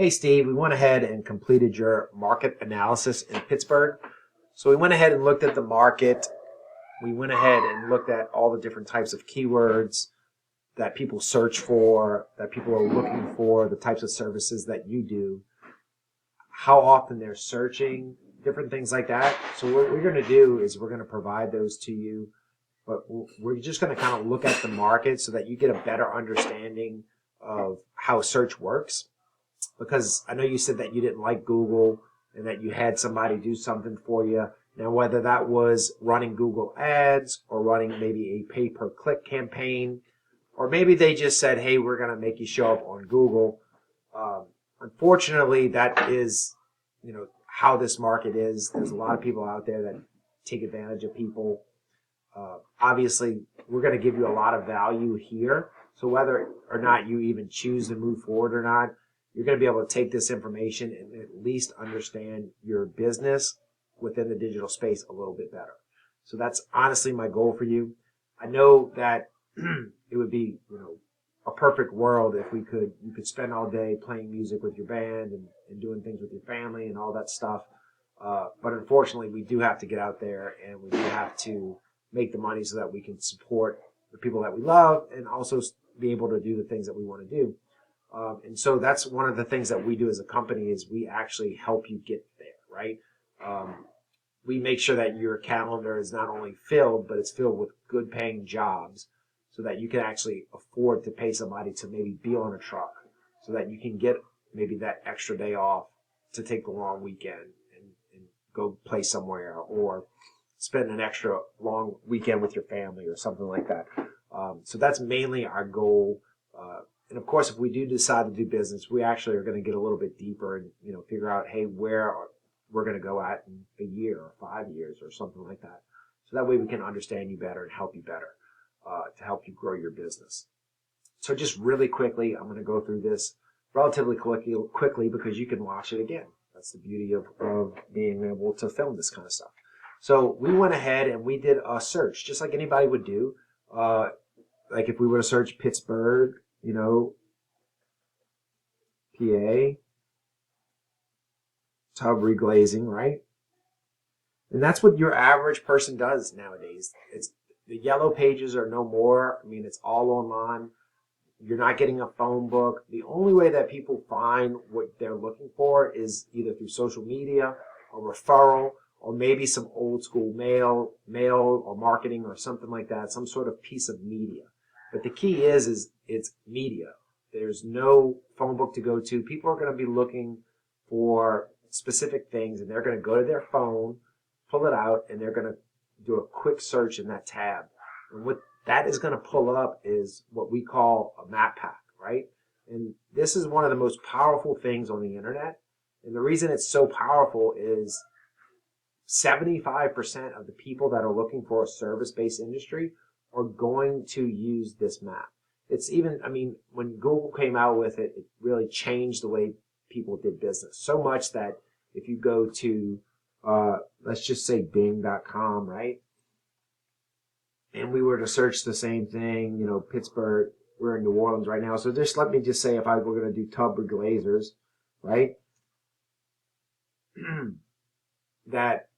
Hey Steve, we went ahead and completed your market analysis in Pittsburgh. So we went ahead and looked at the market. We went ahead and looked at all the different types of keywords that people search for, that people are looking for, the types of services that you do, how often they're searching, different things like that. So what we're going to do is we're going to provide those to you, but we're just going to kind of look at the market so that you get a better understanding of how search works. Because I know you said that you didn't like Google and that you had somebody do something for you. Now, whether that was running Google ads or running maybe a pay-per-click campaign, or maybe they just said, hey, we're going to make you show up on Google. Unfortunately, that is, how this market is. There's a lot of people out there that take advantage of people. Obviously, we're going to give you a lot of value here. So whether or not you even choose to move forward or not, you're going to be able to take this information and at least understand your business within the digital space a little bit better. So that's honestly my goal for you. I know that it would be, a perfect world if you could spend all day playing music with your band and doing things with your family and all that stuff. But unfortunately, we do have to get out there and we do have to make the money so that we can support the people that we love and also be able to do the things that we want to do. And so that's one of the things that we do as a company is we actually help you get there, right? We make sure that your calendar is not only filled, but it's filled with good paying jobs so that you can actually afford to pay somebody to maybe be on a truck so that you can get maybe that extra day off to take the long weekend and go play somewhere or spend an extra long weekend with your family or something like that. So that's mainly our goal. And of course, if we do decide to do business, we actually are going to get a little bit deeper and, figure out, hey, where we're going to go at in a year or 5 years or something like that. So that way we can understand you better and help you better to help you grow your business. So just really quickly, I'm going to go through this relatively quickly because you can watch it again. That's the beauty of being able to film this kind of stuff. So we went ahead and we did a search just like anybody would do. Like if we were to search Pittsburgh, PA, tub reglazing, right? And that's what your average person does nowadays. The yellow pages are no more. I mean, it's all online. You're not getting a phone book. The only way that people find what they're looking for is either through social media, a referral, or maybe some old school mail or marketing or something like that, some sort of piece of media. But the key is it's media. There's no phone book to go to. People are going to be looking for specific things, and they're going to go to their phone, pull it out, and they're going to do a quick search in that tab. And what that is going to pull up is what we call a map pack, right? And this is one of the most powerful things on the internet. And the reason it's so powerful is 75% of the people that are looking for a service-based industry are going to use this map. It's even, when Google came out with it, it really changed the way people did business. So much that if you go to, let's just say Bing.com, right? And we were to search the same thing, Pittsburgh, we're in New Orleans right now. So just let me just say if I were going to do tub reglazers, right? that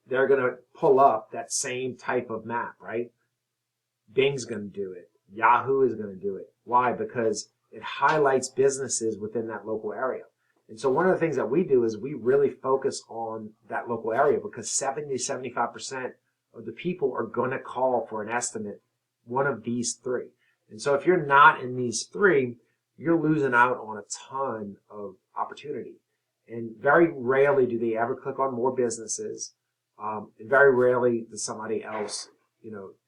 they're going to pull up that same type of map, right? Bing's going to do it. Yahoo is going to do it. Why? Because it highlights businesses within that local area. And so one of the things that we do is we really focus on that local area because 70-75% of the people are going to call for an estimate, one of these three. And so if you're not in these three, you're losing out on a ton of opportunity. And very rarely do they ever click on more businesses. And very rarely does somebody else,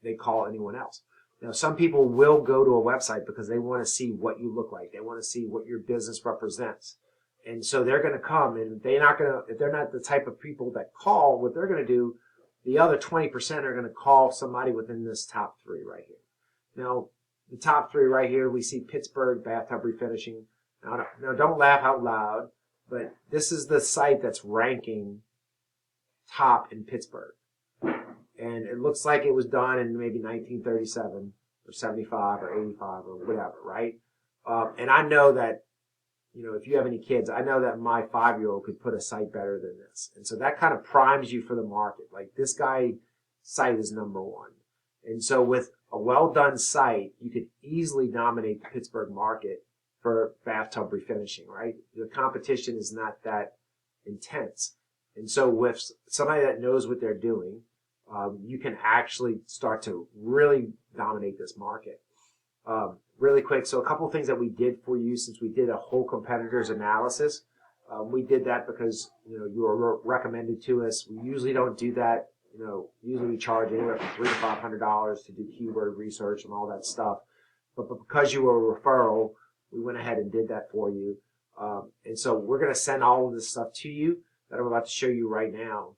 they call anyone else. Now, some people will go to a website because they want to see what you look like. They want to see what your business represents. And so they're going to come, and if they're not the type of people that call, what they're going to do, the other 20% are going to call somebody within this top three right here. Now, the top three right here, we see Pittsburgh bathtub refinishing. Now, don't laugh out loud, but this is the site that's ranking top in Pittsburgh. And it looks like it was done in maybe 1937 or 75 or 85 or whatever, right? And I know that if you have any kids, I know that my 5-year-old could put a site better than this. And so that kind of primes you for the market. Like, this guy site is number one. And so with a well done site, you could easily dominate the Pittsburgh market for bathtub refinishing, right? The competition is not that intense. And so with somebody that knows what they're doing, you can actually start to really dominate this market. Really quick, so a couple of things that we did for you, since we did a whole competitors analysis. We did that because you were recommended to us. We usually don't do that. Usually we charge anywhere from $300 to $500 to do keyword research and all that stuff. But because you were a referral, we went ahead and did that for you. And so we're going to send all of this stuff to you that I'm about to show you right now.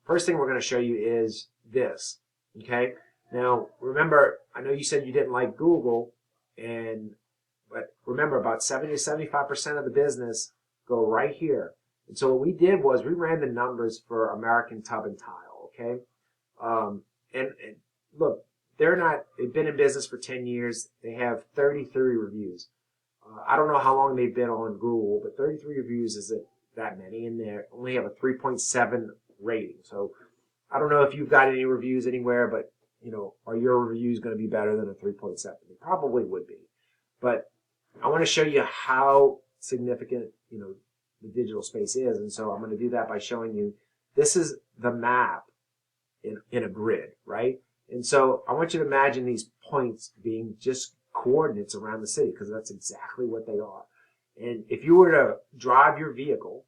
First thing we're going to show you is this. Okay. Now, remember, I know you said you didn't like Google, but remember, about 70 to 75% of the business go right here. And so what we did was we ran the numbers for American Tub and Tile, okay? And look, they've been in business for 10 years. They have 33 reviews. I don't know how long they've been on Google, but 33 reviews isn't that many, and they only have a 3.7 rating. So I don't know if you've got any reviews anywhere, but are your reviews going to be better than a 3.7? They probably would be. But I want to show you how significant, the digital space is. And so I'm going to do that by showing you, this is the map in a grid, right? And so I want you to imagine these points being just coordinates around the city, because that's exactly what they are. And if you were to drive your vehicle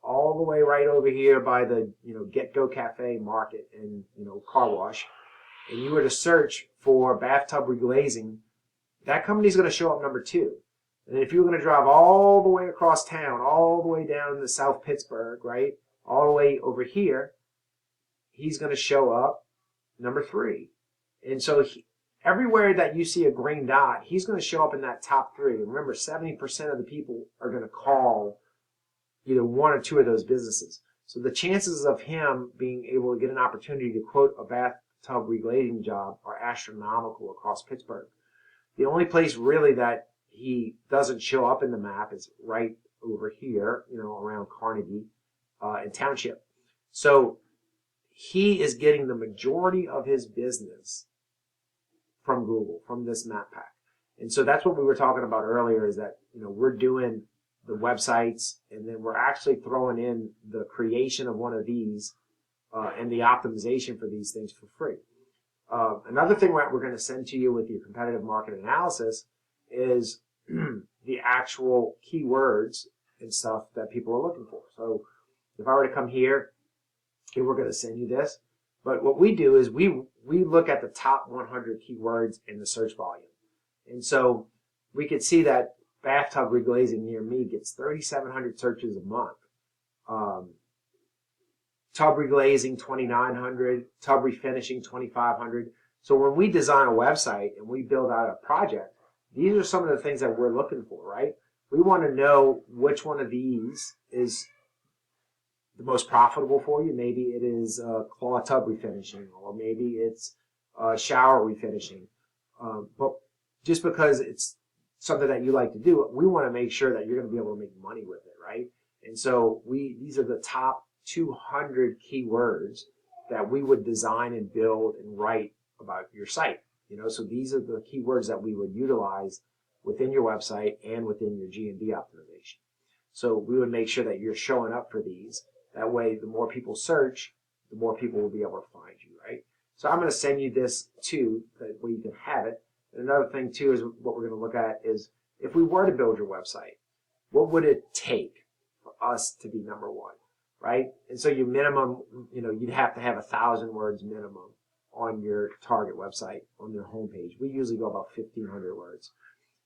all the way right over here by the, Get Go Cafe Market and, car wash, and you were to search for bathtub reglazing, that company's going to show up number 2. And if you're going to drive all the way across town, all the way down to South Pittsburgh, right, all the way over here, he's going to show up number 3. And so everywhere that you see a green dot, he's going to show up in that top 3. And remember, 70% of the people are going to call either one or two of those businesses. So the chances of him being able to get an opportunity to quote a bathtub reglazing job are astronomical across Pittsburgh. The only place really that he doesn't show up in the map is right over here, around Carnegie and Township. So he is getting the majority of his business from Google, from this map pack. And so that's what we were talking about earlier, is that, we're doing the websites, and then we're actually throwing in the creation of one of these and the optimization for these things for free. Another thing we're going to send to you with your competitive market analysis is the actual keywords and stuff that people are looking for. So if I were to come here, we're going to send you this. But what we do is we look at the top 100 keywords in the search volume. And so we could see that bathtub reglazing near me gets 3,700 searches a month. Tub reglazing, 2,900. Tub refinishing, 2,500. So when we design a website and we build out a project, these are some of the things that we're looking for, right? We want to know which one of these is the most profitable for you. Maybe it is claw tub refinishing, or maybe it's shower refinishing. But just because it's something that you like to do, we want to make sure that you're going to be able to make money with it, right? And so these are the top 200 keywords that we would design and build and write about your site. So these are the keywords that we would utilize within your website and within your G&D optimization. So we would make sure that you're showing up for these. That way, the more people search, the more people will be able to find you, right? So I'm going to send you this too, that way you can have it. And another thing too is what we're going to look at is, if we were to build your website, what would it take for us to be number 1, right? And so your minimum, you'd have to have 1,000 words minimum on your target website, on their homepage. We usually go about 1,500 words.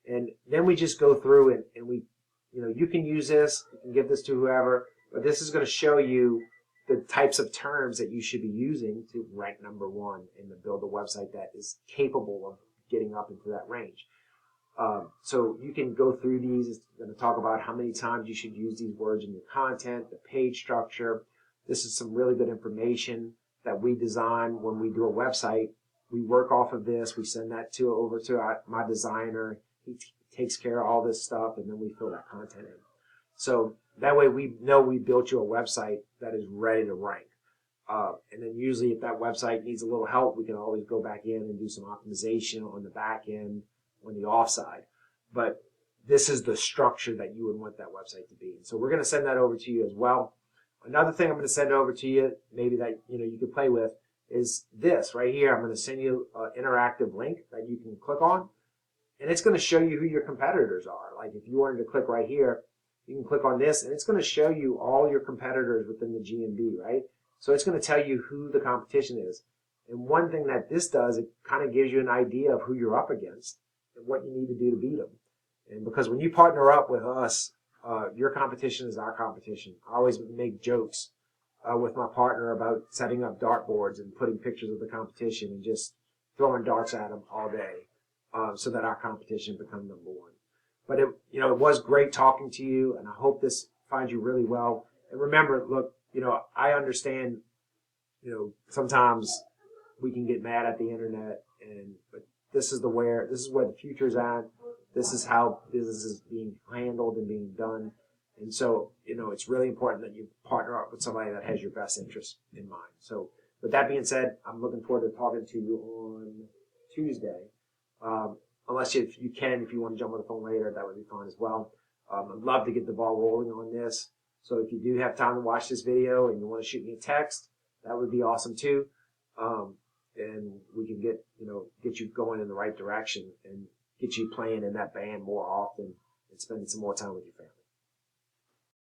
And then we just go through and we, you can use this, you can give this to whoever, but this is going to show you the types of terms that you should be using to rank number 1 and to build a website that is capable of getting up into that range. So you can go through these. It's going to talk about how many times you should use these words in your content, the page structure. This is some really good information that we design when we do a website. We work off of this. We send that over to my designer. He takes care of all this stuff, and then we fill that content in. So that way we know we built you a website that is ready to rank. And then usually if that website needs a little help, we can always go back in and do some optimization on the back end, on the offside. But this is the structure that you would want that website to be. And so we're going to send that over to you as well. Another thing I'm going to send over to you, maybe that you could play with, is this right here. I'm going to send you an interactive link that you can click on, and it's going to show you who your competitors are. Like if you wanted to click right here, you can click on this, and it's going to show you all your competitors within the GMB, right? So it's going to tell you who the competition is. And one thing that this does, it kind of gives you an idea of who you're up against and what you need to do to beat them. And because when you partner up with us, your competition is our competition. I always make jokes with my partner about setting up dartboards and putting pictures of the competition and just throwing darts at them all day so that our competition becomes number one. But it was great talking to you, and I hope this finds you really well. And remember, look, I understand, sometimes we can get mad at the internet, but this is where the future's at. This is how business is being handled and being done. And so, it's really important that you partner up with somebody that has your best interest in mind. So with that being said, I'm looking forward to talking to you on Tuesday. Unless if you want to jump on the phone later, that would be fine as well. I'd love to get the ball rolling on this. So if you do have time to watch this video and you want to shoot me a text, that would be awesome too. And we can get you going in the right direction and get you playing in that band more often and spending some more time with your family.